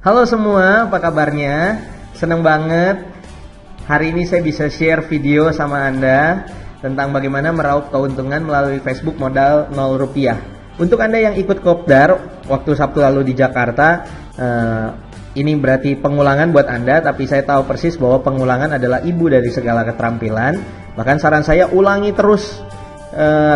Halo semua, apa kabarnya? Senang banget hari ini saya bisa share video sama Anda tentang bagaimana meraup keuntungan melalui Facebook modal 0 rupiah. Untuk Anda yang ikut kopdar waktu Sabtu lalu di Jakarta, ini berarti pengulangan buat Anda, tapi saya tahu persis bahwa pengulangan adalah ibu dari segala keterampilan. Bahkan saran saya ulangi terus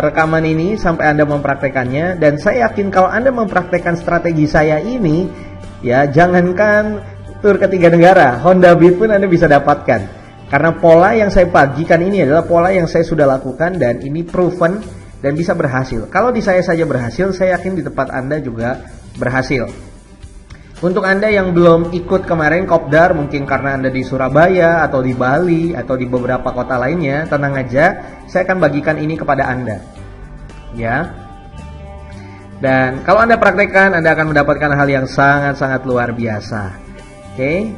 rekaman ini sampai Anda mempraktekannya, dan saya yakin kalau Anda mempraktekkan strategi saya ini, ya, jangankan tur ke 3 negara, Honda Beat pun Anda bisa dapatkan. Karena pola yang saya bagikan ini adalah pola yang saya sudah lakukan dan ini proven dan bisa berhasil. Kalau di saya saja berhasil, saya yakin di tempat Anda juga berhasil. Untuk Anda yang belum ikut kemarin kopdar, mungkin karena Anda di Surabaya atau di Bali atau di beberapa kota lainnya, tenang aja, saya akan bagikan ini kepada Anda. Ya. Dan kalau Anda praktekkan, Anda akan mendapatkan hal yang sangat-sangat luar biasa. Oke.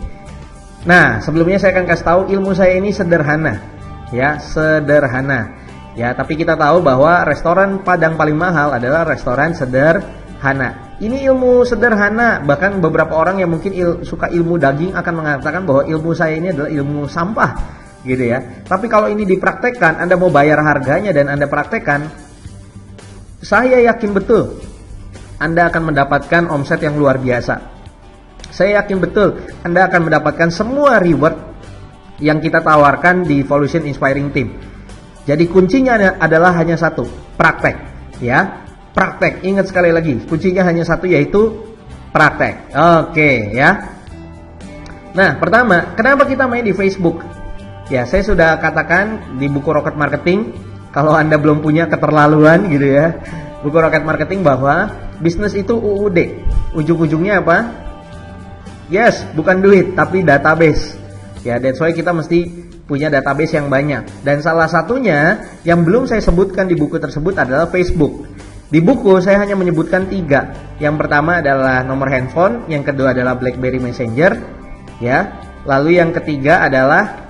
Nah, sebelumnya saya akan kasih tahu ilmu saya ini sederhana. Ya, sederhana. Ya, tapi kita tahu bahwa restoran Padang paling mahal adalah restoran sederhana. Ini ilmu sederhana, bahkan beberapa orang yang mungkin suka ilmu daging akan mengatakan bahwa ilmu saya ini adalah ilmu sampah, gitu ya. Tapi kalau ini dipraktekkan, Anda mau bayar harganya dan Anda praktekkan, saya yakin betul Anda akan mendapatkan omset yang luar biasa. Saya yakin betul Anda akan mendapatkan semua reward yang kita tawarkan di Volution Inspiring Team. Jadi kuncinya adalah hanya satu, praktek, ya. Praktek, ingat sekali lagi, kuncinya hanya satu, yaitu praktek. Oke, ya. Nah, pertama, kenapa kita main di Facebook? Ya, saya sudah katakan di buku Rocket Marketing, kalau Anda belum punya keterlaluan gitu ya, buku Rocket Marketing, bahwa bisnis itu UUD. Ujung-ujungnya apa? Yes, bukan duit, tapi database. Ya, that's why kita mesti punya database yang banyak. Dan salah satunya yang belum saya sebutkan di buku tersebut adalah Facebook. Di buku saya hanya menyebutkan 3. Yang pertama adalah nomor handphone, yang kedua adalah BlackBerry Messenger, ya. Lalu yang ketiga adalah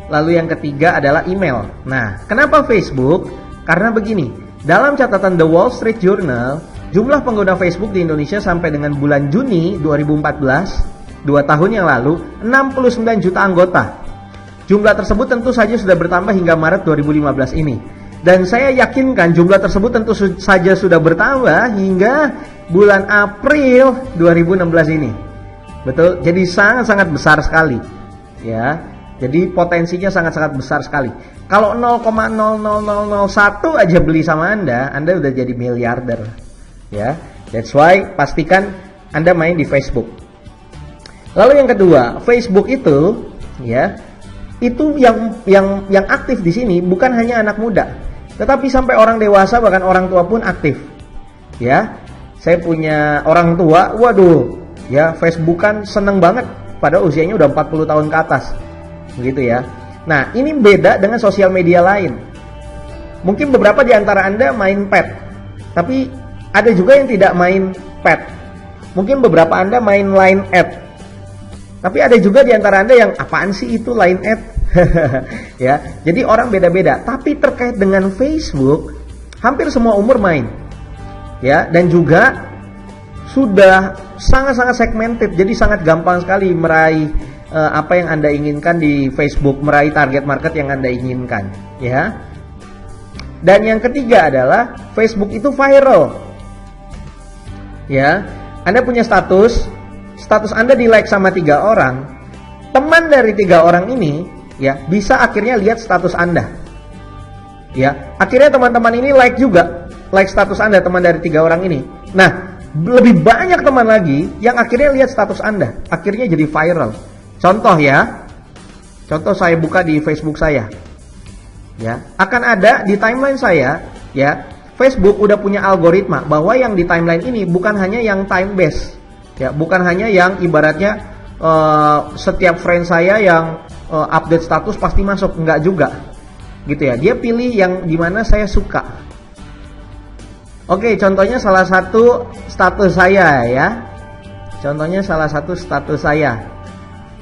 Lalu yang ketiga adalah email. Nah, kenapa Facebook? Karena begini, dalam catatan The Wall Street Journal, jumlah pengguna Facebook di Indonesia sampai dengan bulan Juni 2014, 2 tahun yang lalu, 69 juta anggota. Jumlah tersebut tentu saja sudah bertambah hingga Maret 2015 ini. Dan saya yakinkan jumlah tersebut tentu saja sudah bertambah hingga bulan April 2016 ini. Betul? Jadi sangat-sangat besar sekali. Ya. Jadi potensinya sangat-sangat besar sekali. Kalau 0,00001 aja beli sama Anda udah jadi miliarder. Ya. That's why pastikan Anda main di Facebook. Lalu yang kedua, Facebook itu, ya, itu yang aktif di sini bukan hanya anak muda, tetapi sampai orang dewasa, bahkan orang tua pun aktif. Ya, saya punya orang tua, waduh, ya, Facebookan seneng banget, pada usianya udah 40 tahun ke atas, begitu ya. Nah, ini beda dengan sosial media lain. Mungkin beberapa di antara Anda main pet, tapi ada juga yang tidak main pet. Mungkin beberapa Anda main line ad. Tapi ada juga di antara Anda yang apaan sih itu line ad? Ya, jadi orang beda-beda. Tapi terkait dengan Facebook, hampir semua umur main. Ya, dan juga sudah sangat-sangat segmented. Jadi sangat gampang sekali meraih apa yang Anda inginkan di Facebook, meraih target market yang Anda inginkan, ya. Dan yang ketiga adalah Facebook itu viral. Ya, Anda punya status Anda di-like sama 3 orang, teman dari 3 orang ini, ya, bisa akhirnya lihat status Anda. Ya, akhirnya teman-teman ini like juga, like status Anda, teman dari 3 orang ini. Nah, lebih banyak teman lagi yang akhirnya lihat status Anda, akhirnya jadi viral. Contoh ya, contoh saya buka di Facebook saya. Ya, akan ada di timeline saya, ya, Facebook udah punya algoritma bahwa yang di timeline ini bukan hanya yang time based. Ya, bukan hanya yang ibaratnya setiap friend saya yang update status pasti masuk, enggak juga. Gitu ya. Dia pilih yang dimana saya suka. Oke, contohnya salah satu status saya ya. Contohnya salah satu status saya.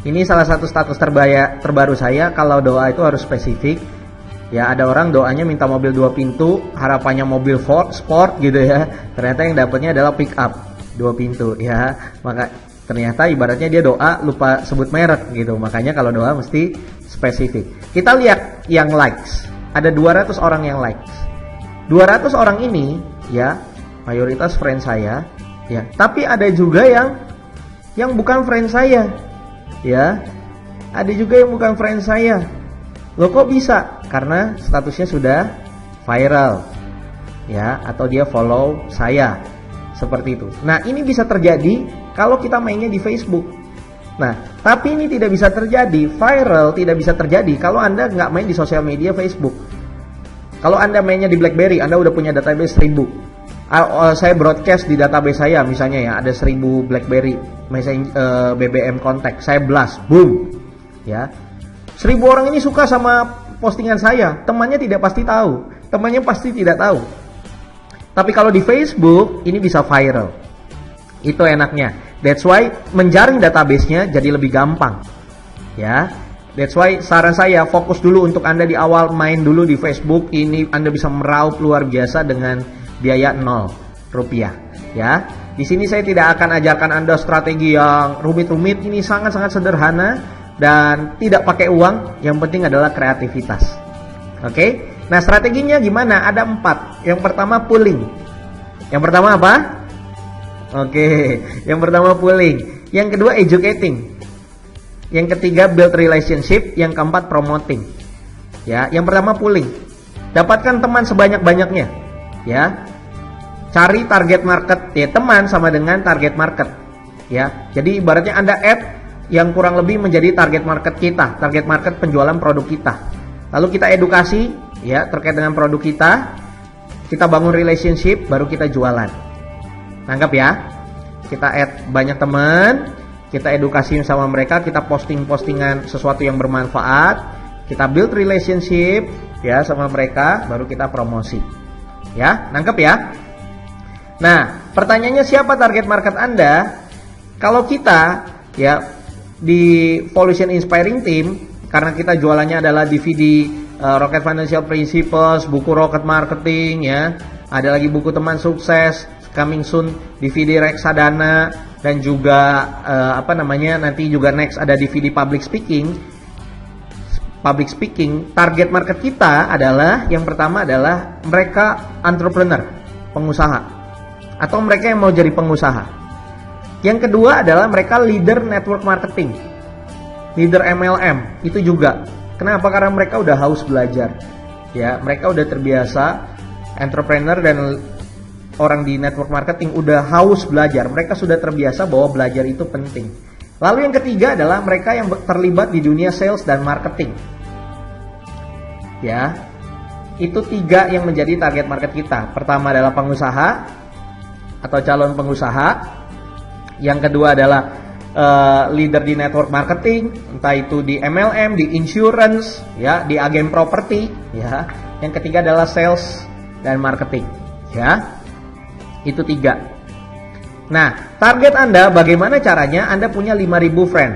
Ini salah satu status terbaru saya. Kalau doa itu harus spesifik. Ya, ada orang doanya minta mobil 2 pintu, harapannya mobil Ford Sport gitu ya. Ternyata yang dapatnya adalah pick up. 2 pintu ya. Maka ternyata ibaratnya dia doa lupa sebut merek gitu. Makanya kalau doa mesti spesifik. Kita lihat yang likes. Ada 200 orang yang likes. 200 orang ini ya mayoritas friend saya ya. Tapi ada juga yang bukan friend saya. Ya. Ada juga yang bukan friend saya. Loh kok bisa? Karena statusnya sudah viral. Ya, atau dia follow saya. Seperti itu. Nah, ini bisa terjadi kalau kita mainnya di Facebook. Nah, tapi ini tidak bisa terjadi, viral tidak bisa terjadi kalau Anda nggak main di sosial media Facebook. Kalau Anda mainnya di BlackBerry, Anda udah punya database 1000. Saya broadcast di database saya, misalnya ya, ada 1000 BlackBerry, misalnya BBM kontak, saya blast, boom. Ya. 1000 orang ini suka sama postingan saya, temannya tidak pasti tahu, temannya pasti tidak tahu. Tapi kalau di Facebook, ini bisa viral. Itu enaknya. That's why menjaring database-nya jadi lebih gampang. Ya. That's why saran saya fokus dulu untuk Anda di awal main dulu di Facebook. Ini Anda bisa meraup luar biasa dengan biaya 0 rupiah. Ya. Di sini saya tidak akan ajarkan Anda strategi yang rumit-rumit. Ini sangat-sangat sederhana dan tidak pakai uang. Yang penting adalah kreativitas. Oke? Nah, strateginya gimana? Ada 4. Yang pertama pooling. Yang pertama apa? Oke, yang pertama pooling. Yang kedua educating. Yang ketiga build relationship. Yang keempat promoting. Ya, yang pertama pooling. Dapatkan teman sebanyak-banyaknya. Ya. Cari target market. Ya, teman sama dengan target market. Ya. Jadi ibaratnya Anda add yang kurang lebih menjadi target market kita, target market penjualan produk kita. Lalu kita edukasi ya terkait dengan produk kita bangun relationship, baru kita jualan. Nangkap ya? Kita add banyak teman, kita edukasi sama mereka, kita postingan sesuatu yang bermanfaat, kita build relationship ya sama mereka, baru kita promosi. Ya, nangkap ya? Nah, pertanyaannya siapa target market Anda? Kalau kita ya di Volution Inspiring Team, karena kita jualannya adalah DVD Rocket Financial Principles, buku Rocket Marketing ya. Ada lagi buku Teman Sukses, coming soon DVD Reksadana, dan juga nanti juga next ada DVD Public Speaking. Target market kita adalah yang pertama adalah mereka entrepreneur, pengusaha, atau mereka yang mau jadi pengusaha. Yang kedua adalah mereka leader network marketing, leader MLM, itu juga. Kenapa? Karena mereka udah haus belajar. Ya, mereka udah terbiasa, entrepreneur dan orang di network marketing udah haus belajar. Mereka sudah terbiasa bahwa belajar itu penting. Lalu yang ketiga adalah mereka yang terlibat di dunia sales dan marketing. Ya. Itu 3 yang menjadi target market kita. Pertama adalah pengusaha atau calon pengusaha. Yang kedua adalah leader di network marketing, entah itu di MLM, di insurance, ya, di agen properti, ya. Yang ketiga adalah sales dan marketing, ya. Itu 3. Nah, target Anda bagaimana caranya? Anda punya 5.000 friend.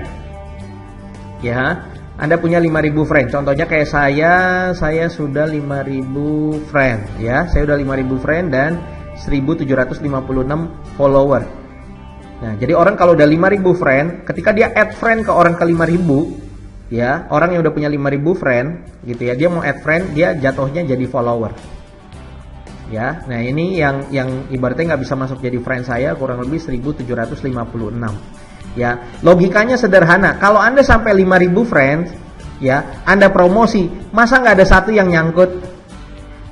Ya, Anda punya 5.000 friend. Contohnya kayak saya sudah 5.000 friend, ya. Saya sudah 5.000 friend dan 1.756 follower. Nah, jadi orang kalau udah 5.000 friend, ketika dia add friend ke orang ke 5.000, ya, orang yang udah punya 5.000 friend, gitu ya, dia mau add friend, dia jatuhnya jadi follower. Ya, nah ini yang ibaratnya nggak bisa masuk jadi friend saya, kurang lebih 1.756. Ya, logikanya sederhana. Kalau Anda sampai 5.000 friends, ya, Anda promosi, masa nggak ada satu yang nyangkut?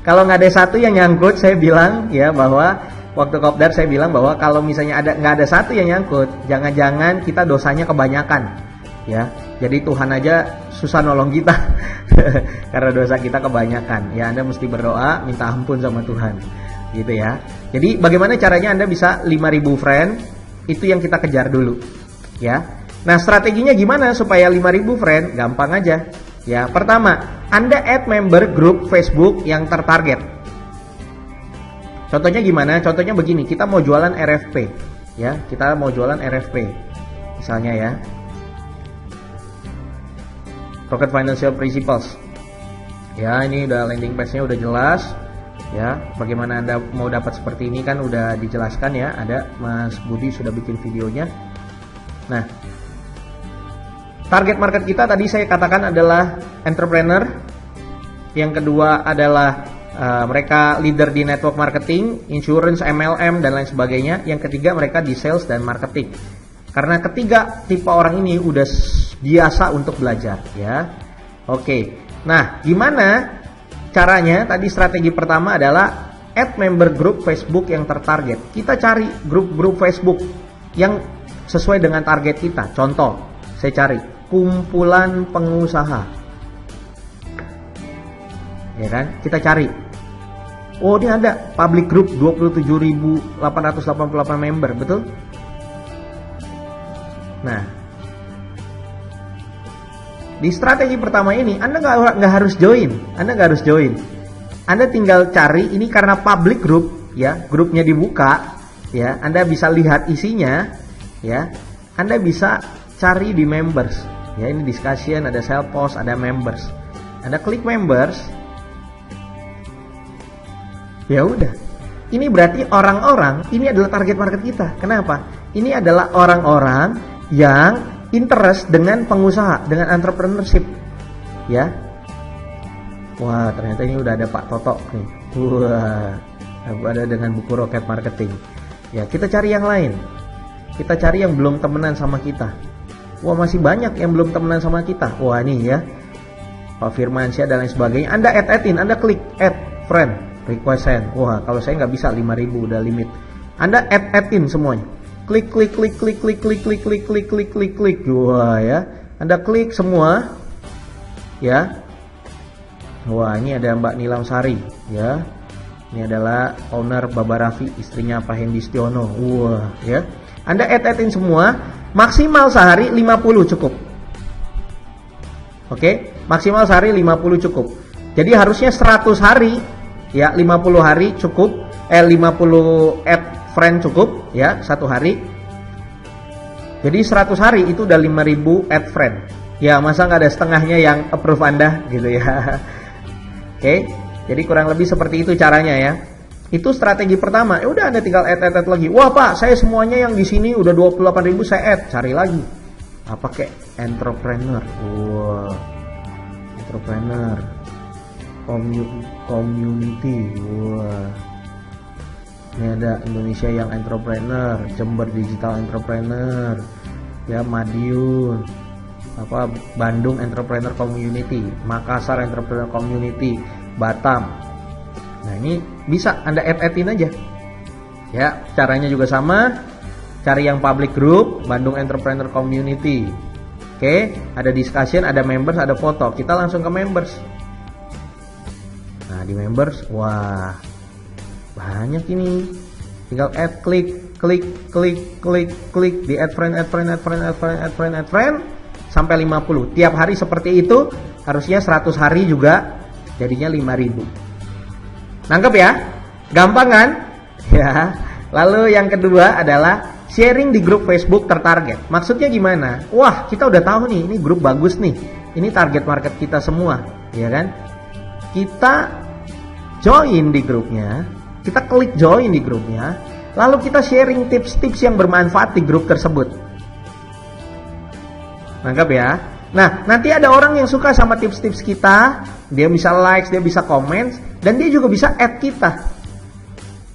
Kalau nggak ada satu yang nyangkut, saya bilang ya bahwa waktu kopdar saya bilang bahwa kalau misalnya nggak ada satu yang nyangkut, jangan-jangan kita dosanya kebanyakan, ya. Jadi Tuhan aja susah nolong kita karena dosa kita kebanyakan. Ya, Anda mesti berdoa, minta ampun sama Tuhan, gitu ya. Jadi bagaimana caranya Anda bisa 5.000 friend? Itu yang kita kejar dulu, ya. Nah, strateginya gimana supaya 5.000 friend? Gampang aja. Ya, pertama, Anda add member grup Facebook yang tertarget. Contohnya gimana? Contohnya begini, kita mau jualan RFP, ya, kita mau jualan RFP, misalnya ya, Rocket Financial Principles, ya, ini udah landing page-nya udah jelas, Ya, bagaimana Anda mau dapat seperti ini kan udah dijelaskan ya, ada Mas Budi sudah bikin videonya. Nah, target market kita tadi saya katakan adalah entrepreneur. Yang kedua adalah mereka leader di network marketing, insurance, MLM dan lain sebagainya. Yang ketiga mereka di sales dan marketing. Karena ketiga tipe orang ini udah biasa untuk belajar ya. Oke. Nah, gimana caranya? Tadi strategi pertama adalah add member group Facebook yang tertarget. Kita cari grup-grup Facebook yang sesuai dengan target kita. Contoh, saya cari kumpulan pengusaha. Ya kan? Kita cari. Oh, ini ada public group 27.888 member, betul? Nah, di strategi pertama ini Anda nggak harus join. Anda tinggal cari ini karena public group ya, grupnya dibuka ya. Anda bisa lihat isinya ya. Anda bisa cari di members ya. Ini discussion, ada sell post, ada members. Anda klik members. Ya udah. Ini berarti orang-orang ini adalah target market kita. Kenapa? Ini adalah orang-orang yang interest dengan pengusaha, dengan entrepreneurship, ya. Wah, ternyata ini udah ada Pak Toto nih. Wah, ada dengan buku Rocket Marketing. Ya, kita cari yang lain. Kita cari yang belum temenan sama kita. Wah, masih banyak yang belum temenan sama kita. Wah, nih ya, Pak Firmansyah dan lain sebagainya. Anda add-in, Anda klik add friend, request send. Wah, kalau saya nggak bisa 5.000 udah limit. Anda add-in semuanya. Klik. Wah ya, Anda klik semua, ya. Wah, ini ada Mbak Nilam Sari, ya. Ini adalah owner Baba Raffi, istrinya Pak Hendy Stiono. Wah, ya. Anda add-in semua, maksimal sehari 50 cukup. Oke, maksimal sehari 50 cukup. Jadi harusnya 100 hari, ya, 50 hari cukup, 50 add friend cukup ya, 1 hari. Jadi 100 hari itu udah 5.000 add friend. Ya, masa nggak ada setengahnya yang approve Anda gitu ya. Oke, jadi kurang lebih seperti itu caranya ya. Itu strategi pertama. Ya udah, Anda tinggal add lagi. Wah Pak, saya semuanya yang di sini udah 28.000 saya add. Cari lagi. Apa kek? Entrepreneur. Wah, entrepreneur. Community. Wah. Ini ada Indonesia yang entrepreneur, Jember Digital Entrepreneur, ya, Madiun, Bandung Entrepreneur Community, Makassar Entrepreneur Community, Batam. Nah, ini bisa Anda add-in aja. Ya, caranya juga sama. Cari yang public group, Bandung Entrepreneur Community. Oke, ada discussion, ada members, ada foto. Kita langsung ke members. Nah, di members, wah, banyak ini. Tinggal add, klik di add friend sampai 50. Tiap hari seperti itu, harusnya 100 hari juga jadinya 5.000. Nangkep ya? Gampang kan? Ya. Lalu yang kedua adalah sharing di grup Facebook tertarget. Maksudnya gimana? Wah, kita udah tahu nih, ini grup bagus nih. Ini target market kita semua, ya kan? Kita join di grupnya. Kita klik join di grupnya, lalu kita sharing tips-tips yang bermanfaat di grup tersebut. Nangkap ya? Nah, nanti ada orang yang suka sama tips-tips kita, dia bisa like, dia bisa komen, dan dia juga bisa add kita.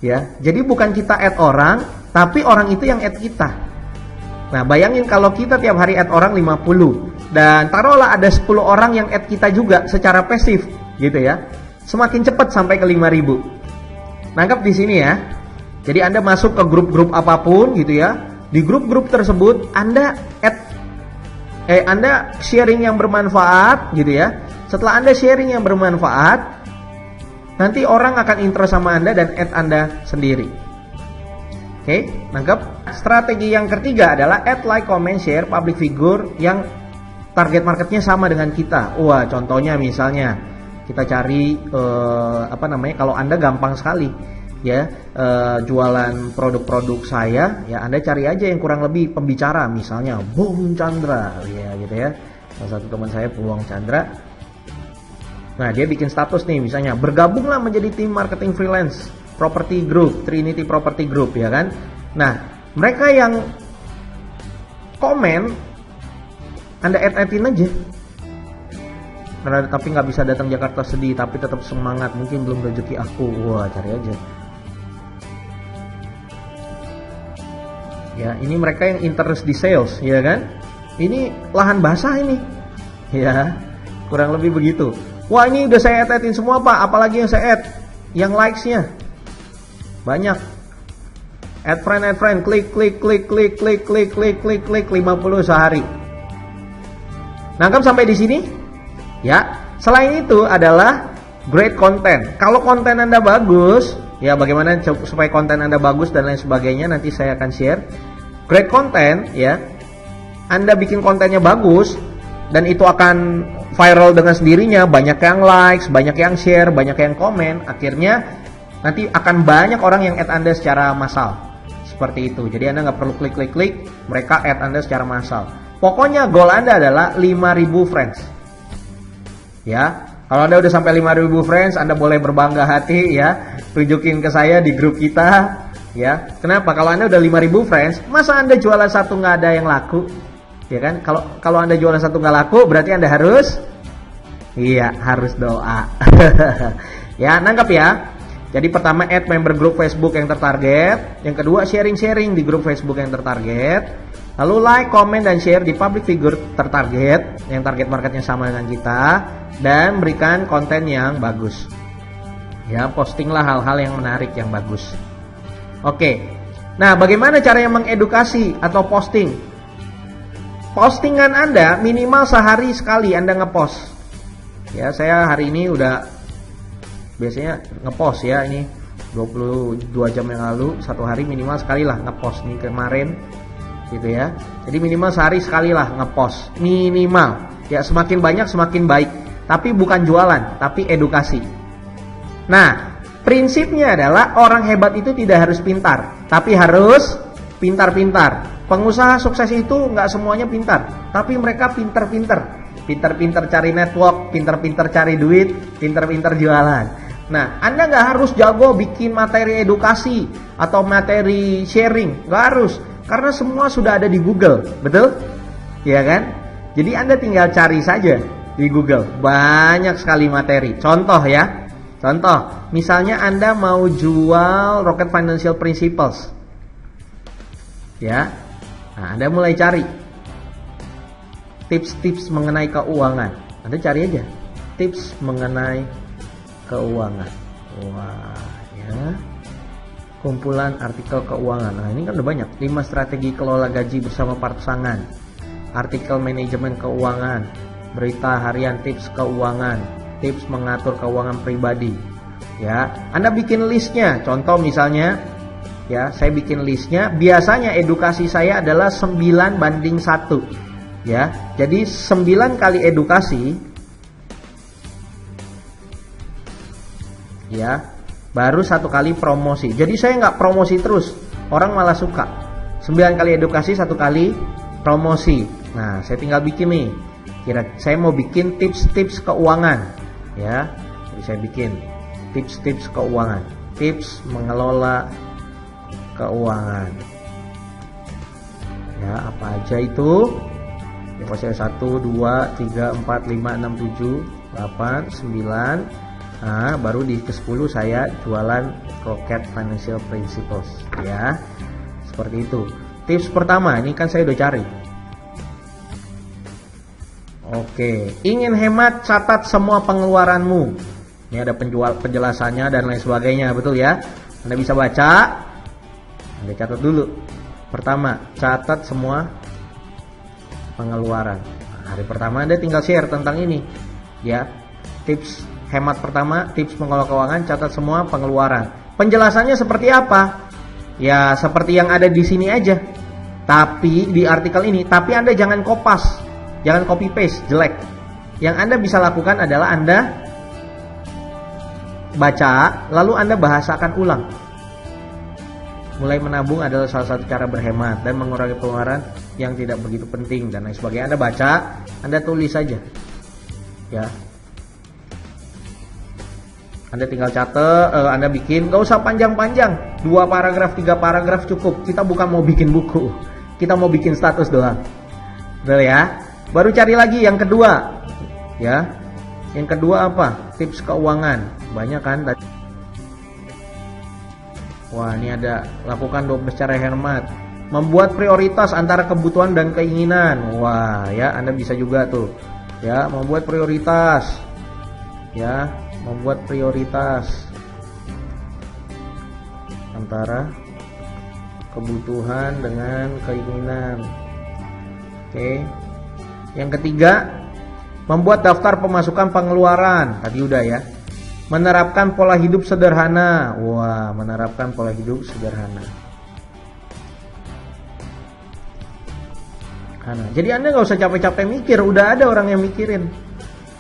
Ya, jadi bukan kita add orang, tapi orang itu yang add kita. Nah, bayangin kalau kita tiap hari add orang 50, dan taruhlah ada 10 orang yang add kita juga secara pasif, gitu ya. Semakin cepat sampai ke 5.000. Nangkap di sini ya. Jadi Anda masuk ke grup-grup apapun gitu ya. Di grup-grup tersebut Anda Anda sharing yang bermanfaat gitu ya. Setelah Anda sharing yang bermanfaat, nanti orang akan interest sama Anda dan add Anda sendiri. Oke, nangkep? Strategi yang ketiga adalah add, like, comment, share public figure yang target marketnya sama dengan kita. Wah, contohnya misalnya kita cari kalau Anda gampang sekali ya, jualan produk-produk saya ya, Anda cari aja yang kurang lebih pembicara, misalnya Bung Chandra ya gitu ya, salah satu teman saya Peluang Chandra. Nah, dia bikin status nih misalnya, bergabunglah menjadi tim marketing freelance Property Group, Trinity Property Group, ya kan. Nah, mereka yang komen Anda add-in aja. Karena tapi nggak bisa datang Jakarta, sedih tapi tetap semangat, mungkin belum rezeki aku. Wah, cari aja. Ya, ini mereka yang interest di sales, ya kan? Ini lahan basah ini. Ya, kurang lebih begitu. Wah, ini udah saya add-in semua, Pak. Apalagi yang saya add? Yang likes-nya banyak. Add friend, klik 50 sehari. Nangkap sampai di sini? Ya. Selain itu adalah great content. Kalau konten Anda bagus, ya bagaimana supaya konten Anda bagus dan lain sebagainya nanti saya akan share. Great content, ya. Anda bikin kontennya bagus dan itu akan viral dengan sendirinya, banyak yang likes, banyak yang share, banyak yang komen, akhirnya nanti akan banyak orang yang add Anda secara massal. Seperti itu. Jadi Anda nggak perlu klik, mereka add Anda secara massal. Pokoknya goal Anda adalah 5.000 friends. Ya, kalau Anda udah sampai 5.000 friends, Anda boleh berbangga hati ya, tunjukin ke saya di grup kita. Ya, kenapa? Kalau Anda udah 5.000 friends, masa Anda jualan satu nggak ada yang laku? Ya kan? Kalau Anda jualan satu nggak laku, berarti Anda harus doa. Ya, nangkap ya. Jadi pertama, add member group Facebook yang tertarget. Yang kedua, sharing-sharing di grup Facebook yang tertarget. Lalu like, comment, dan share di public figure tertarget yang target marketnya sama dengan kita. Dan berikan konten yang bagus. Ya, postinglah hal-hal yang menarik, yang bagus. Oke. Nah, bagaimana caranya mengedukasi atau posting? Postingan Anda minimal sehari sekali Anda ngepost. Ya, saya hari ini udah biasanya ngepost ya, ini 22 jam yang lalu, satu hari minimal sekali lah ngepost nih kemarin gitu ya. Jadi minimal sehari sekali lah ngepost, minimal. Ya, semakin banyak semakin baik. Tapi bukan jualan, tapi edukasi. Nah, prinsipnya adalah orang hebat itu tidak harus pintar, tapi harus pintar-pintar. Pengusaha sukses itu nggak semuanya pintar, tapi mereka pintar-pintar. Pintar-pintar cari network, pintar-pintar cari duit, pintar-pintar jualan. Nah, Anda nggak harus jago bikin materi edukasi atau materi sharing, nggak harus, karena semua sudah ada di Google, betul? Ya kan? Jadi Anda tinggal cari saja di Google, banyak sekali materi. Contoh ya, contoh, misalnya Anda mau jual Rocket Financial Principles, ya, nah Anda mulai cari tips-tips mengenai keuangan. Anda cari aja tips mengenai keuangan. Wah, ya. Kumpulan artikel keuangan. Nah, ini kan udah banyak. 5 strategi kelola gaji bersama pasangan. Artikel manajemen keuangan. Berita harian tips keuangan. Tips mengatur keuangan pribadi. Ya, Anda bikin listnya. Contoh misalnya, ya, saya bikin listnya. Biasanya edukasi saya adalah 9:1. Ya, jadi 9 kali edukasi, ya, baru 1 kali promosi. Jadi saya nggak promosi terus, orang malah suka. 9 kali edukasi, 1 kali promosi. Nah, saya tinggal bikin nih. Saya mau bikin tips-tips keuangan, ya. Jadi saya bikin tips-tips keuangan, tips mengelola keuangan. Ya, apa aja itu? Ya, saya 1, 2, 3, 4, 5, 6, 7, 8, 9. Nah, baru di ke-10 saya jualan Rocket Financial Principles, ya. Seperti itu. Tips pertama, ini kan saya udah cari. Oke, ingin hemat, catat semua pengeluaranmu. Ini ada penjelasannya dan lain sebagainya, betul ya? Anda bisa baca. Anda catat dulu. Pertama, catat semua pengeluaran. Nah, hari pertama Anda tinggal share tentang ini, ya. Tips hemat pertama, tips mengelola keuangan, catat semua pengeluaran. Penjelasannya seperti apa? Ya, seperti yang ada di sini aja. Tapi di artikel ini, tapi Anda jangan kopas, jangan copy paste, jelek. Yang Anda bisa lakukan adalah Anda baca, lalu Anda bahasakan ulang. Mulai menabung adalah salah satu cara berhemat dan mengurangi pengeluaran yang tidak begitu penting dan lain sebagainya. Anda baca, Anda tulis saja, ya. Anda tinggal catat, Anda bikin, gak usah panjang-panjang, 2 paragraf, 3 paragraf cukup. Kita bukan mau bikin buku, kita mau bikin status doang. Betul ya? Baru cari lagi yang kedua, ya. Yang kedua apa? Tips keuangan. Banyak kan? Wah, ini ada lakukan 12 cara hemat. Membuat prioritas antara kebutuhan dan keinginan. Wah, ya, Anda bisa juga tuh. Ya, membuat prioritas. Ya, membuat prioritas antara kebutuhan dengan keinginan. Oke. Yang ketiga, membuat daftar pemasukan pengeluaran. Tadi udah ya. Menerapkan pola hidup sederhana. Wah, menerapkan pola hidup sederhana. Jadi Anda nggak usah capek-capek mikir, udah ada orang yang mikirin.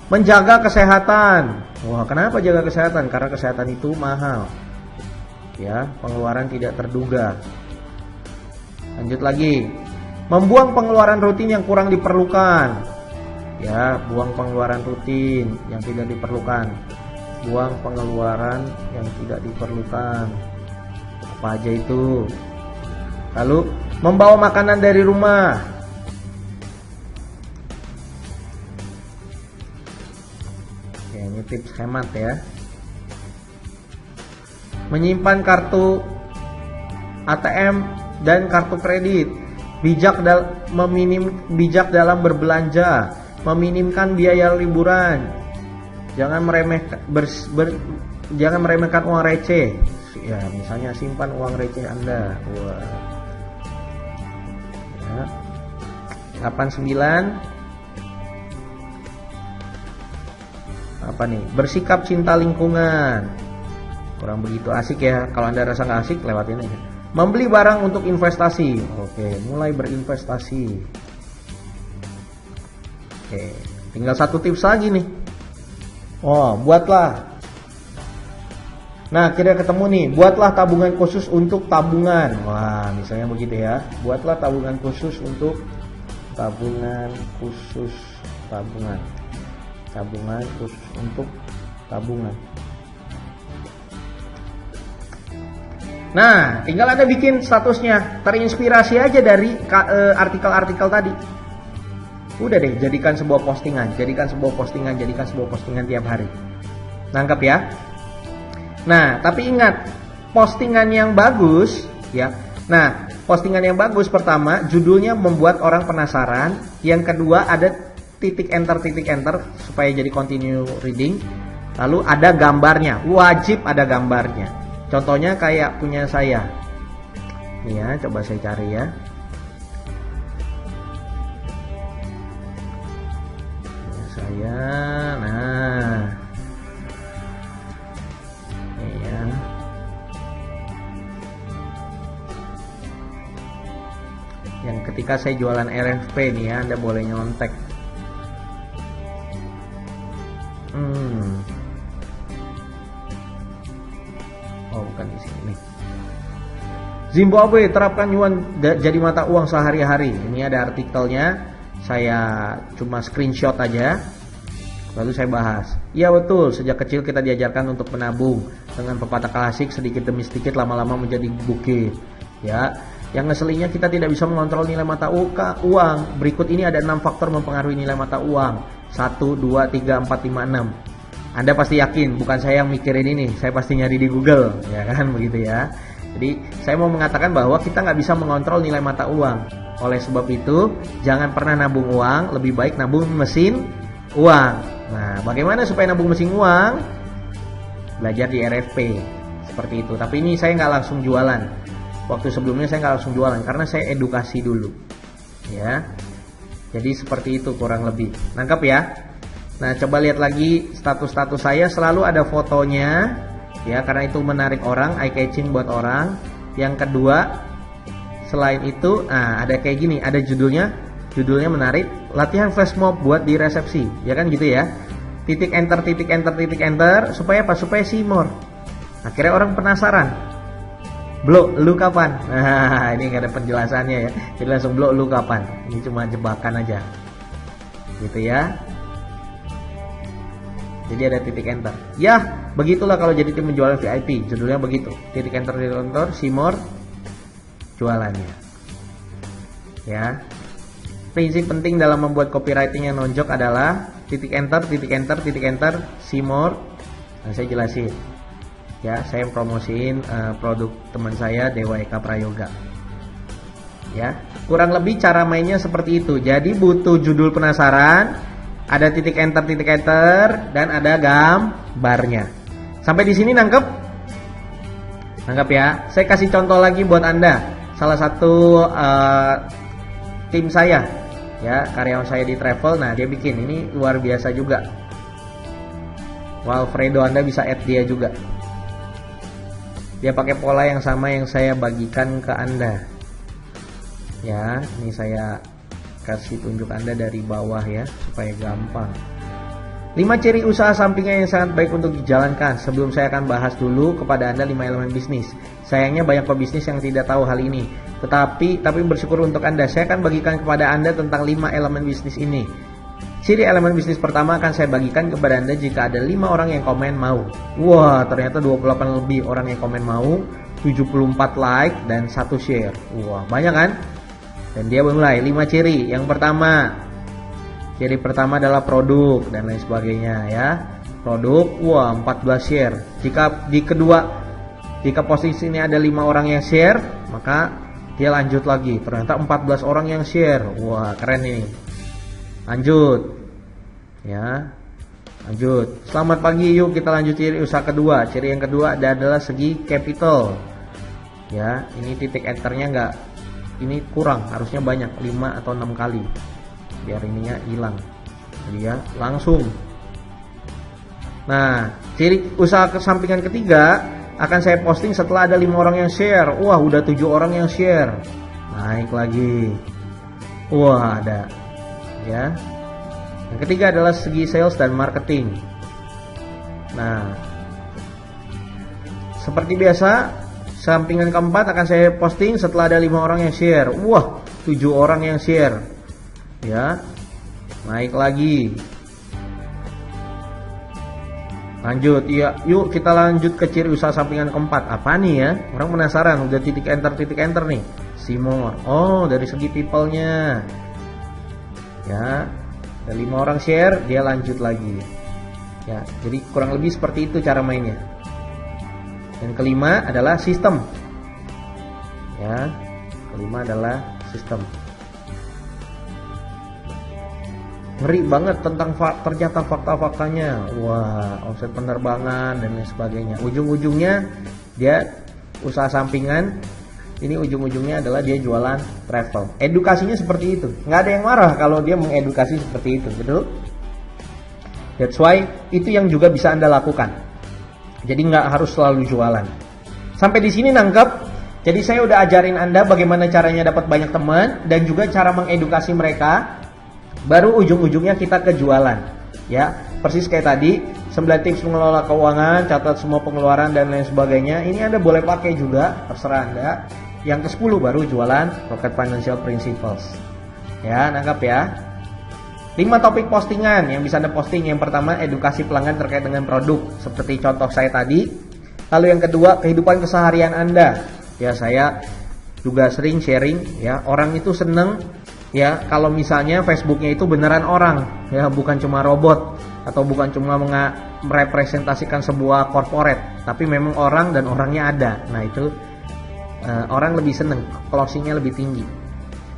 Menjaga kesehatan. Wah, kenapa jaga kesehatan? Karena kesehatan itu mahal. Ya, pengeluaran tidak terduga. Lanjut lagi. Membuang pengeluaran rutin yang kurang diperlukan. Ya, buang pengeluaran rutin yang tidak diperlukan. Buang pengeluaran yang tidak diperlukan. Apa aja itu? Lalu, membawa makanan dari rumah. Ini tips hemat ya. Menyimpan kartu ATM dan kartu kredit. Bijak dalam berbelanja. Meminimkan biaya liburan. Jangan meremehkan uang receh. Ya, misalnya simpan uang receh Anda. Wah. Ya. 89. Apa nih? Bersikap cinta lingkungan. Kurang begitu asik ya. Kalau Anda rasa nggak asik, lewatin aja. Membeli barang untuk investasi. Oke, mulai berinvestasi. Oke, tinggal satu tips lagi nih. Oh, buatlah. Nah, kira ketemu nih. Buatlah tabungan khusus untuk tabungan. Wah, misalnya begitu ya. Buatlah tabungan khusus untuk tabungan. Tabungan khusus untuk tabungan. Nah, tinggal Anda bikin statusnya. Terinspirasi aja dari artikel-artikel tadi. Udah deh, jadikan sebuah postingan tiap hari. Nangkep ya? Nah, tapi ingat, postingan yang bagus ya. Nah, postingan yang bagus pertama, judulnya membuat orang penasaran. Yang kedua, ada titik enter supaya jadi continue reading. Lalu ada gambarnya, wajib ada gambarnya. Contohnya kayak punya saya. Nih ya, coba saya cari ya. Punya saya, nah. Nih ya. Yang ketika saya jualan RFP nih ya, Anda boleh nyontek. Oh, bukan di sini nih. Zimbabwe terapkan yuan jadi mata uang sehari-hari. Ini ada artikelnya. Saya cuma screenshot aja. Lalu saya bahas. Iya betul, sejak kecil kita diajarkan untuk menabung. Dengan pepatah klasik, sedikit demi sedikit lama-lama menjadi bukit. Ya, yang ngeselinnya kita tidak bisa mengontrol nilai mata uang. Berikut ini ada 6 faktor mempengaruhi nilai mata uang. 1, 2, 3, 4, 5, 6. Anda pasti yakin, bukan saya yang mikirin ini. Saya pasti nyari di Google, ya kan, begitu ya. Jadi, saya mau mengatakan bahwa kita nggak bisa mengontrol nilai mata uang. Oleh sebab itu, jangan pernah nabung uang, lebih baik nabung mesin uang. Nah, bagaimana supaya nabung mesin uang? Belajar di RFP, seperti itu. Tapi ini saya nggak langsung jualan. Waktu sebelumnya saya nggak langsung jualan, karena saya edukasi dulu. Ya, jadi seperti itu kurang lebih. Nangkap ya? Nah, coba lihat lagi status-status saya, selalu ada fotonya ya, karena itu menarik orang, eye catching buat orang. Yang kedua, selain itu, ada kayak gini, ada judulnya menarik, latihan flash mob buat di resepsi, ya kan gitu ya. Titik enter supaya apa? Supaya see more. Akhirnya orang penasaran. Blok lu kapan? Nah, ini nggak ada penjelasannya ya. Jadi langsung blok lu kapan? Ini cuma jebakan aja. Gitu ya. Jadi ada titik enter. Ya, begitulah kalau jadi tim penjualan VIP. Judulnya begitu. Titik enter, see more, jualannya. Ya. Prinsip penting dalam membuat copywriting yang nonjok adalah titik enter, see more. Nah, saya jelasin. Ya, saya promosiin produk teman saya Dewa Eka Prayoga. Ya, kurang lebih cara mainnya seperti itu. Jadi butuh judul penasaran, ada titik enter, dan ada gambarnya. Sampai di sini nangkep? Nangkep ya. Saya kasih contoh lagi buat Anda. Salah satu tim saya, ya, karyawan saya di travel. Nah, dia bikin ini luar biasa juga. Walfredo, Anda bisa add dia juga. Dia pakai pola yang sama yang saya bagikan ke Anda. Ya, ini saya kasih tunjuk Anda dari bawah ya, supaya gampang. 5 ciri usaha sampingan yang sangat baik untuk dijalankan. Sebelum saya akan bahas dulu kepada Anda 5 elemen bisnis. Sayangnya banyak pebisnis yang tidak tahu hal ini. Tetapi bersyukur untuk Anda, saya akan bagikan kepada Anda tentang 5 elemen bisnis ini. Ciri elemen bisnis pertama akan saya bagikan kepada Anda jika ada 5 orang yang komen mau. Wah, ternyata 28 lebih orang yang komen mau, 74 like dan 1 share. Wah, banyak kan? Dan dia mulai 5 ciri. Yang pertama, ciri pertama adalah produk dan lain sebagainya ya. Produk, wah 14 share. Jika posisi ini ada 5 orang yang share, maka dia lanjut lagi. Ternyata 14 orang yang share. Wah, keren ini. Lanjut. Ya. Lanjut. Selamat pagi, yuk kita lanjut ciri usaha kedua. Ciri yang kedua adalah segi capital. Ya, ini titik enternya ini kurang, harusnya banyak, 5 atau 6 kali biar ininya hilang. Jadi ya, langsung. Nah, ciri usaha sampingan ketiga akan saya posting setelah ada 5 orang yang share. Wah, udah 7 orang yang share. Naik lagi. Wah, ada. Ya. Yang ketiga adalah segi sales dan marketing. Nah, seperti biasa, sampingan keempat akan saya posting setelah ada 5 orang yang share. Wah, 7 orang yang share. Ya. Naik lagi. Lanjut. Ya, yuk kita lanjut ke ciri usaha sampingan keempat. Apa nih ya? Orang penasaran, udah titik enter nih. See more. Oh, dari segi people-nya. Ya. Ada 5 orang share, dia lanjut lagi. Ya, jadi kurang lebih seperti itu cara mainnya. Yang kelima adalah sistem. Ya, kelima adalah sistem. Ngeri banget tentang ternyata fakta-faktanya. Wah, omset penerbangan dan lain sebagainya. Ujung-ujungnya dia usaha sampingan. Ini ujung-ujungnya adalah dia jualan travel. Edukasinya seperti itu. Nggak ada yang marah kalau dia mengedukasi seperti itu, betul? That's why itu yang juga bisa Anda lakukan. Jadi nggak harus selalu jualan. Sampai di sini nangkep. Jadi saya udah ajarin Anda bagaimana caranya dapat banyak teman dan juga cara mengedukasi mereka. Baru ujung-ujungnya kita ke jualan. Ya, persis kayak tadi, 9 tips mengelola keuangan, catat semua pengeluaran dan lain sebagainya. Ini Anda boleh pakai juga, terserah Anda. Yang ke-10 baru jualan Rocket Financial Principles. Ya, nangkap ya. 5 topik postingan yang bisa Anda posting. Yang pertama, edukasi pelanggan terkait dengan produk, seperti contoh saya tadi. Lalu yang kedua, kehidupan keseharian Anda. Ya, saya juga sering sharing ya, orang itu seneng ya kalau misalnya Facebooknya itu beneran orang, ya bukan cuma robot atau bukan cuma merepresentasikan sebuah corporate, tapi memang orang dan orangnya ada. Nah, itu orang lebih seneng, closingnya lebih tinggi.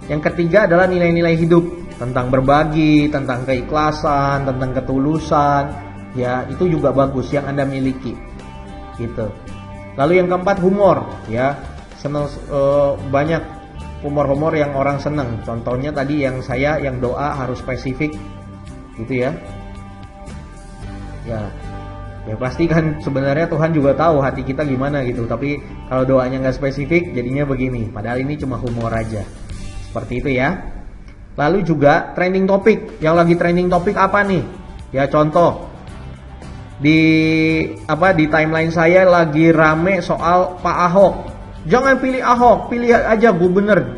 Yang ketiga adalah nilai-nilai hidup, tentang berbagi, tentang keikhlasan, tentang ketulusan. Ya, itu juga bagus yang Anda miliki. Gitu. Lalu yang keempat, humor, ya. Senang, banyak humor-humor yang orang seneng. Contohnya tadi yang doa harus spesifik, gitu ya. Ya pasti kan sebenarnya Tuhan juga tahu hati kita gimana gitu. Tapi kalau doanya nggak spesifik, jadinya begini. Padahal ini cuma humor aja. Seperti itu ya. Lalu juga trending topik. Yang lagi trending topik apa nih? Ya contoh di timeline saya lagi rame soal Pak Ahok. Jangan pilih Ahok, pilih aja gubernur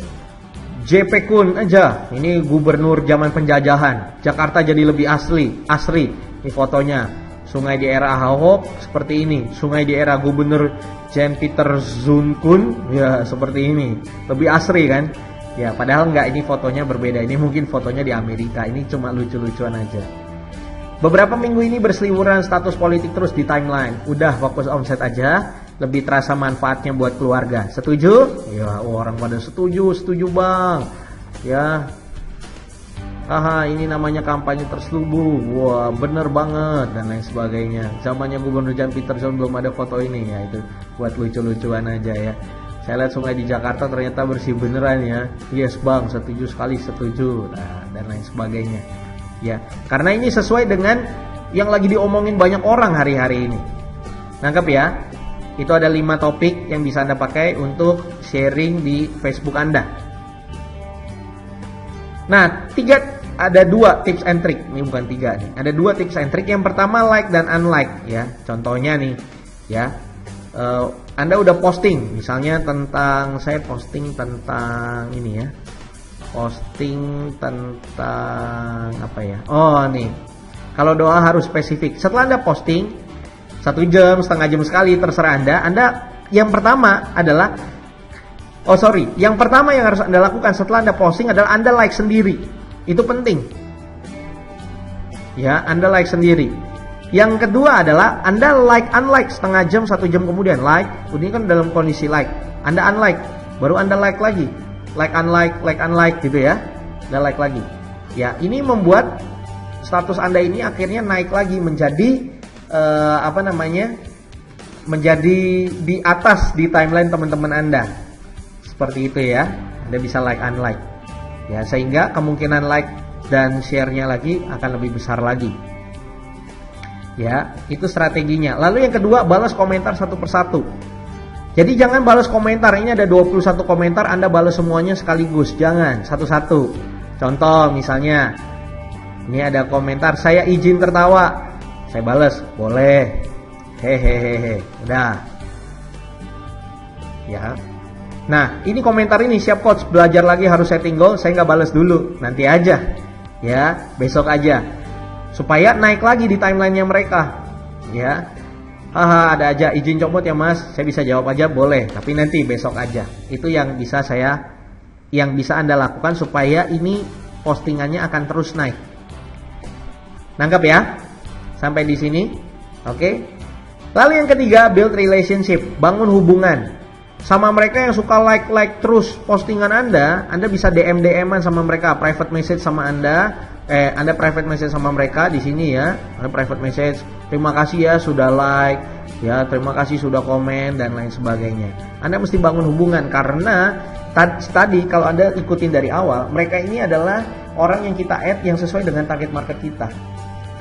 JP Kun aja. Ini gubernur zaman penjajahan. Jakarta jadi lebih asri. Ini fotonya. Sungai di era Ahok seperti ini, sungai di era Gubernur Jan-Pieter Zoonkoen ya seperti ini. Lebih asri kan? Ya, padahal enggak, ini fotonya berbeda. Ini mungkin fotonya di Amerika. Ini cuma lucu-lucuan aja. Beberapa minggu ini berseliweran status politik terus di timeline. Udah fokus omset aja, lebih terasa manfaatnya buat keluarga. Setuju? Ya, orang pada setuju Bang. Ya. Haha, ini namanya kampanye terselubung. Wah, bener banget dan lain sebagainya. Zamannya Gubernur Jan-Pieter Zoonkoen belum ada foto ini ya, itu buat lucu-lucuan aja ya. Saya lihat sungai di Jakarta ternyata bersih beneran ya. Yes Bang, setuju sekali, setuju. Nah, dan lain sebagainya. Ya, karena ini sesuai dengan yang lagi diomongin banyak orang hari-hari ini. Nangkep ya? Itu ada 5 topik yang bisa Anda pakai untuk sharing di Facebook Anda. Nah, ada 2 tips and trick. Ini bukan 3 nih. Ada 2 tips and trick. Yang pertama like dan unlike ya. Contohnya nih ya. Anda udah posting misalnya tentang, saya posting tentang ini ya. Posting tentang apa ya? Oh, nih. Kalau doa harus spesifik. Setelah Anda posting 1 jam, setengah jam sekali terserah Anda yang pertama adalah yang pertama yang harus Anda lakukan setelah Anda posting adalah Anda like sendiri. Itu penting. Ya, Anda like sendiri. Yang kedua adalah Anda like unlike setengah jam, 1 jam kemudian like. Ini kan dalam kondisi like. Anda unlike, baru Anda like lagi. Like unlike gitu ya. Anda like lagi. Ya, ini membuat status Anda ini akhirnya naik lagi menjadi menjadi di atas di timeline teman-teman Anda. Seperti itu ya. Anda bisa like unlike. Ya, sehingga kemungkinan like dan share-nya lagi akan lebih besar lagi. Ya, itu strateginya. Lalu yang kedua, balas komentar satu persatu. Jadi jangan balas komentar. Ini ada 21 komentar, Anda balas semuanya sekaligus. Jangan, satu-satu. Contoh misalnya, ini ada komentar, saya izin tertawa. Saya balas, boleh. Hehehe. Udah. Ya. Nah, ini komentar ini, siap coach, belajar lagi harus setting goal. Saya nggak balas dulu, nanti aja. Ya, besok aja. Supaya naik lagi di timelinenya mereka. Ya. Haha, ada aja izin comot ya Mas. Saya bisa jawab aja, boleh, tapi nanti besok aja. Itu yang bisa Anda lakukan supaya ini postingannya akan terus naik. Nangkap ya? Sampai di sini. Oke. Lalu yang ketiga, build relationship, bangun hubungan. Sama mereka yang suka like terus postingan Anda bisa DM-an sama mereka, private message sama Anda private message sama mereka di sini ya. Anda private message, terima kasih ya sudah like, ya terima kasih sudah komen dan lain sebagainya. Anda mesti bangun hubungan karena tadi kalau Anda ikutin dari awal, mereka ini adalah orang yang kita add yang sesuai dengan target market kita.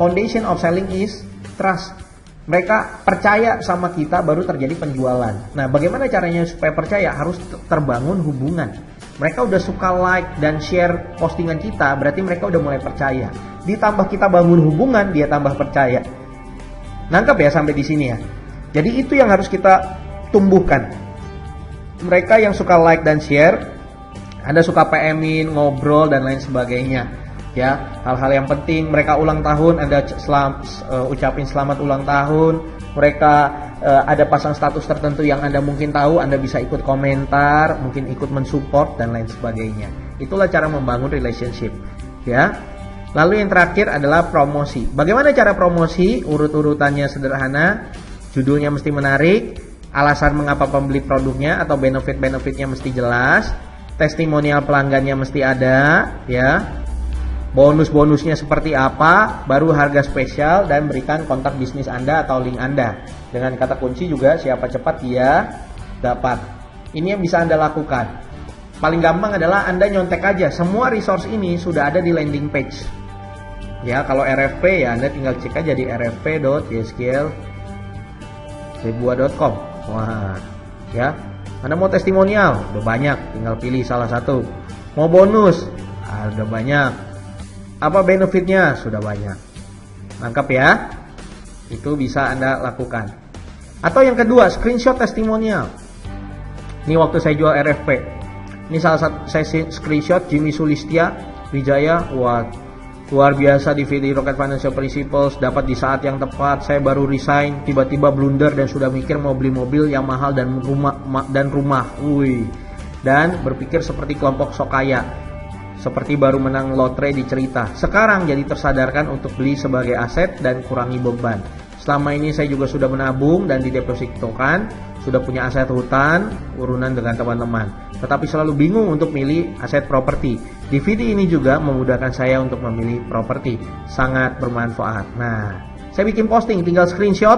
Foundation of selling is trust. Mereka percaya sama kita baru terjadi penjualan. Nah, bagaimana caranya supaya percaya? Harus terbangun hubungan. Mereka udah suka like dan share postingan kita, berarti mereka udah mulai percaya. Ditambah kita bangun hubungan, dia tambah percaya. Nangkap ya sampai di sini ya. Jadi itu yang harus kita tumbuhkan. Mereka yang suka like dan share, Anda suka PM-in, ngobrol dan lain sebagainya. Ya, hal-hal yang penting, mereka ulang tahun, Anda ucapin selamat ulang tahun. Mereka ada pasang status tertentu yang Anda mungkin tahu, Anda bisa ikut komentar, mungkin ikut mensupport dan lain sebagainya. Itulah cara membangun relationship, ya. Lalu yang terakhir adalah promosi. Bagaimana cara promosi? Urut-urutannya sederhana, judulnya mesti menarik, alasan mengapa pembeli produknya atau benefit-benefitnya mesti jelas, testimonial pelanggannya mesti ada, ya. Bonus-bonusnya seperti apa, baru harga spesial, dan berikan kontak bisnis Anda atau link Anda. Dengan kata kunci juga, siapa cepat dia dapat. Ini yang bisa Anda lakukan. Paling gampang adalah Anda nyontek aja. Semua resource ini sudah ada di landing page. Ya, kalau RFP ya Anda tinggal cek aja di rfp.ysql.com. Wah, ya. Anda mau testimonial, udah banyak, tinggal pilih salah satu. Mau bonus, udah banyak. Apa benefitnya? Sudah banyak. Lengkap ya? Itu bisa Anda lakukan. Atau yang kedua, screenshot testimonial. Ini waktu saya jual RFP. Ini salah satu saya screenshot Jimmy Sulistia Wijaya. Wah, Luar biasa DVD Rocket Financial Principles, dapat di saat yang tepat. Saya baru resign, tiba-tiba blunder dan sudah mikir mau beli mobil yang mahal dan rumah. Dan berpikir seperti kelompok sok kaya, seperti baru menang lotre di cerita. Sekarang jadi tersadarkan untuk beli sebagai aset dan kurangi beban. Selama ini saya juga sudah menabung dan didepositokan, sudah punya aset hutan, urunan dengan teman-teman. Tetapi selalu bingung untuk milih aset properti. DVD ini juga memudahkan saya untuk memilih properti. Sangat bermanfaat. Nah, saya bikin posting, tinggal screenshot.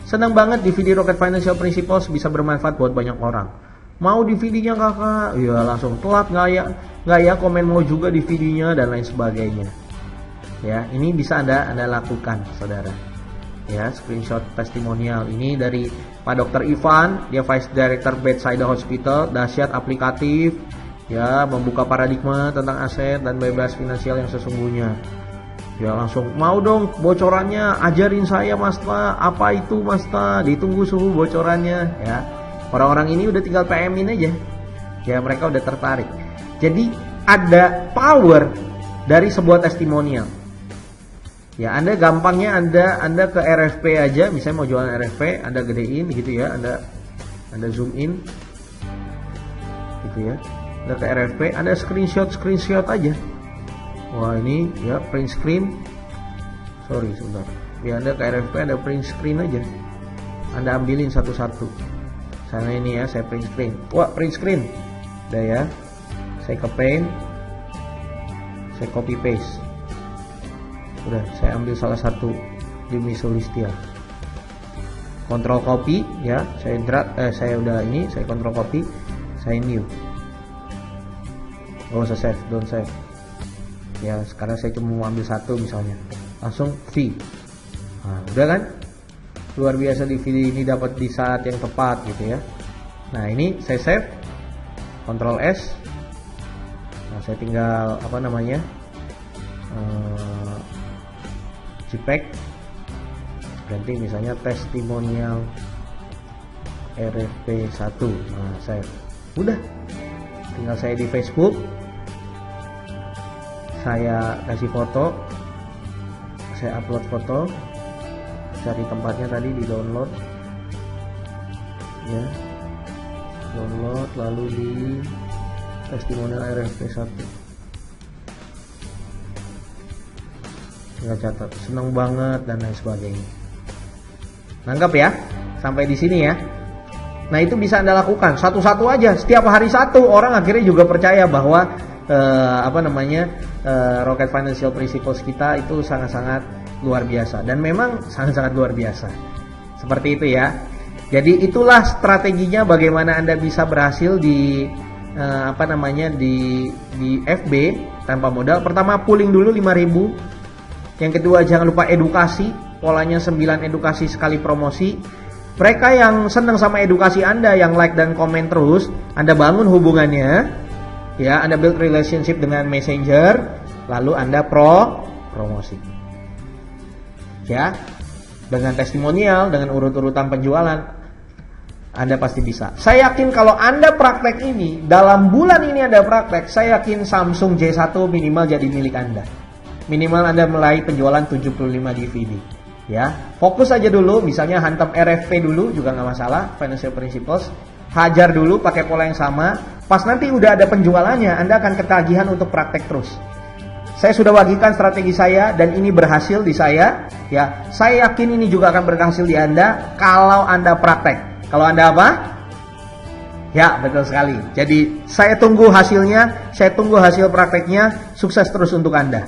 Senang banget DVD Rocket Financial Principles bisa bermanfaat buat banyak orang. Mau DVD-nya kakak? Ya langsung telat nggak ya komen mau juga DVD-nya dan lain sebagainya. Ya, ini bisa Anda lakukan, saudara. Ya, screenshot testimonial ini dari Pak Dr. Ivan, dia Vice Director Bedside Hospital, dahsyat aplikatif, ya, membuka paradigma tentang aset dan bebas finansial yang sesungguhnya. Ya langsung mau dong bocorannya, ajarin saya Mas Ta, apa itu Mas Ta, ditunggu suhu bocorannya, ya. Orang-orang ini udah tinggal PM-in aja, ya mereka udah tertarik. Jadi ada power dari sebuah testimonial. Ya, Anda gampangnya Anda ke RFP aja, misalnya mau jualan RFP, Anda gedein gitu ya, Anda zoom in gitu ya. Anda ke RFP, Anda screenshot aja. Wah, ini ya print screen. Sorry, sebentar. Ya, Anda ke RFP, Anda print screen aja. Anda ambilin satu-satu. Sana ini ya, saya print screen. Wah, print screen. Udah ya. Saya ke paint. Saya copy paste. Udah, saya ambil salah satu Jimmy Sulistia. Control copy ya, saya drag, saya udah ini, saya control copy, saya new. Oh, saya save, don't save. Ya, sekarang saya cuma mau ambil satu misalnya. Langsung V. Nah, udah kan? Luar biasa DVD ini dapat di saat yang tepat gitu ya. Nah, ini saya save, Ctrl S. Nah, saya tinggal apa namanya? JPEG, ganti misalnya testimonial RFP1. Nah, saya udah tinggal saya di Facebook, saya kasih foto, saya upload foto, cari tempatnya tadi di download ya, download lalu di testimonial RFP1. Tinggal catat, seneng banget dan lain sebagainya. Nangkep ya? Sampai di sini ya. Nah, itu bisa Anda lakukan satu-satu aja, setiap hari satu. Orang akhirnya juga percaya bahwa Rocket Financial Principles kita itu sangat-sangat luar biasa, dan memang sangat-sangat luar biasa. Seperti itu ya. Jadi itulah strateginya bagaimana Anda bisa berhasil di di FB tanpa modal. Pertama, pooling dulu 5.000. Yang kedua, jangan lupa edukasi, polanya 9 edukasi sekali promosi. Mereka yang senang sama edukasi Anda, yang like dan komen terus, Anda bangun hubungannya, ya, Anda build relationship dengan messenger, lalu Anda promosi. Ya, dengan testimonial, dengan urut-urutan penjualan, Anda pasti bisa. Saya yakin kalau Anda praktek ini, dalam bulan ini Anda praktek, saya yakin Samsung J1 minimal jadi milik Anda. Minimal Anda mulai penjualan 75 DVD. Ya, fokus aja dulu, misalnya hantam RFP dulu juga nggak masalah, Financial Principles. Hajar dulu pakai pola yang sama. Pas nanti udah ada penjualannya, Anda akan ketagihan untuk praktek terus. Saya sudah bagikan strategi saya dan ini berhasil di saya. Ya, saya yakin ini juga akan berhasil di Anda kalau Anda praktek. Kalau Anda apa? Ya, betul sekali. Jadi saya tunggu hasilnya, saya tunggu hasil prakteknya. Sukses terus untuk Anda.